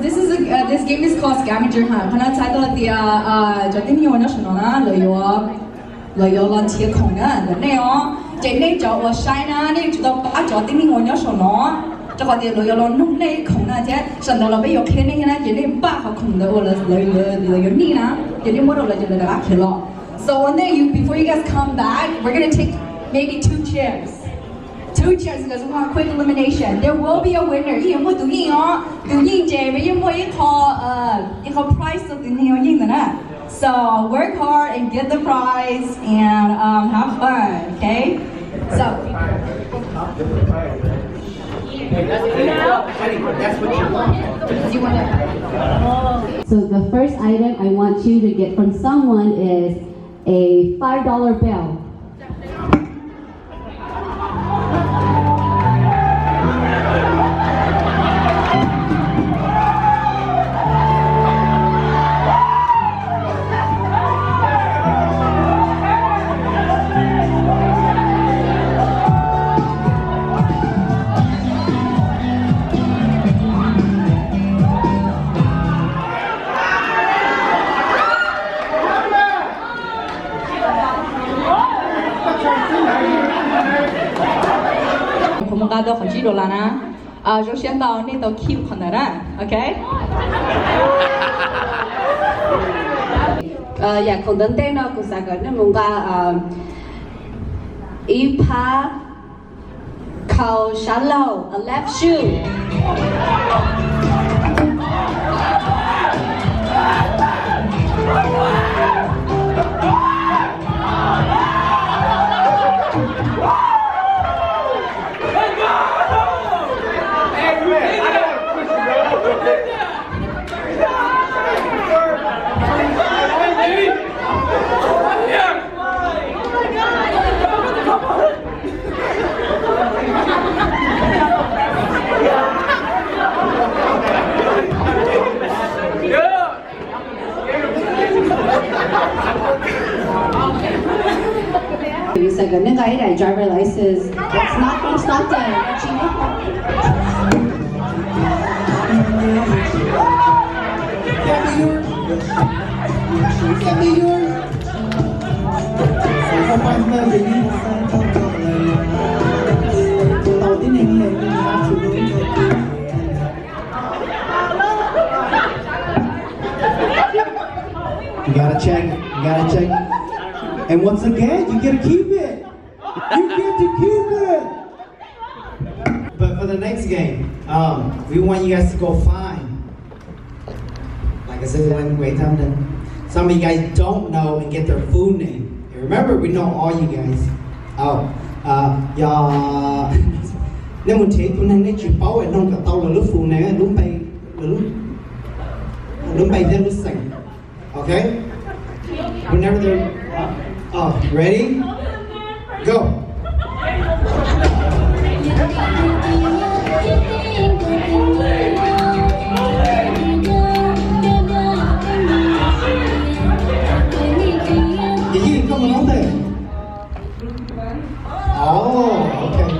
This game is called Scavenger Hunt. 可能猜到了的就今天我那什么呢？旅游了铁孔的，对哦。这那叫我晒呢，你知道把叫今天我那什么？这个的旅游了弄那孔呢，这上到了被有看那个呢，这那把好孔的我了旅游你呢，这那么多了就来拉去了。So one day before you guys come back, we're gonna take maybe 2 chairs. 2 chairs because we want quick elimination. There will be a winner. 一人不赌赢哦，赌赢这边因为一套 prize 的你有赢的呢。So work hard and get the prize and have fun. Okay? So. So the first item I want you to get from someone is a $5 bill. Đã khỏi chỉ đồ là na, rồi xem tao nên tao keep con này ra, okay? Dạ, không đến tên đâu, cũng sẽ có những món quà ipa khẩu shallow, a left shoe. You said good night, I driver license. It's not from Stockton. Can be yours. You gotta check. You gotta check. And once again, you get to keep it. You get to keep it. But for the next game, we want you guys to go find. Like I said, some of you guys don't know and get their food name. And remember, we know all you guys. Y'all. Nếu mình thấy tụi này chỉ bảo anh không có tao là lúc phụ này đúng bay then lúc sing. Okay? Whenever they're ready? Go. You coming on there? Oh, okay.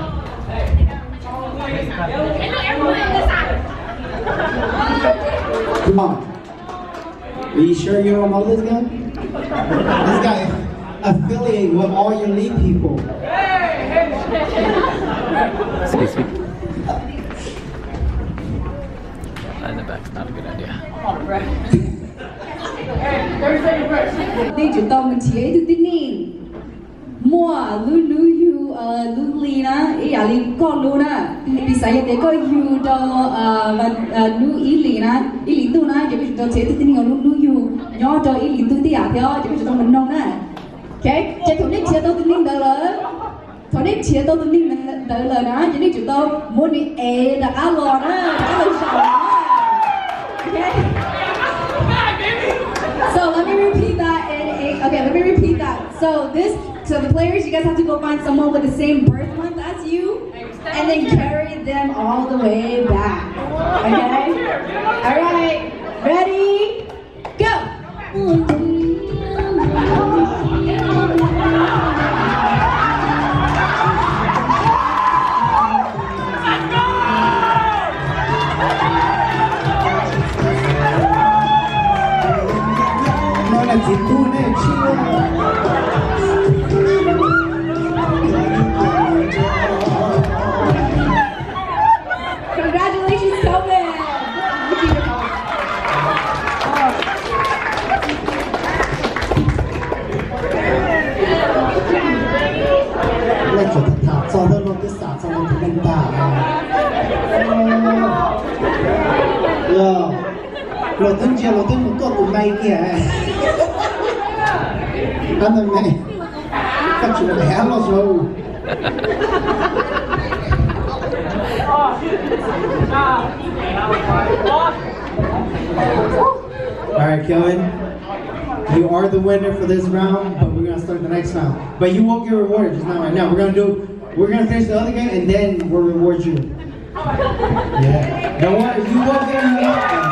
Come on. Are you sure you don't know this guy? This guy affiliate with all your lead people. Excuse me. In the back's not a good idea. Đi chúng ta mình chế từ tin nè, mua lu li na, ý là li con lu na, vì sao vậy? Có you do lu ý li na, ý li tu na, chỉ biết chúng ta chế từ tin nè lu you, nhỏ do ý li tu thì à theo, chỉ biết chúng ta mình nông na, okay? Chế thằng này chế tao tin nè đỡ, thằng này chế tao tin nè đỡ lời na, chỉ biết chúng ta muốn đi đã cá lò na, cá lò sào, okay? So let me repeat that. Let me repeat that. So the players, you guys have to go find someone with the same birth month as you, and then carry them all the way back. Okay? All right. Ready? Go. Rồi. Lột thân chia, lột thân một cột của mày kìa. Ăn rồi mày. Các chú bé lột rồi. Alright, Kevin. You are the winner for this round, but we're gonna start the next round. But you won't get rewarded just not right now. We're gonna finish the other game and then we'll reward you. Yeah. Don't worry, you won't get rewarded.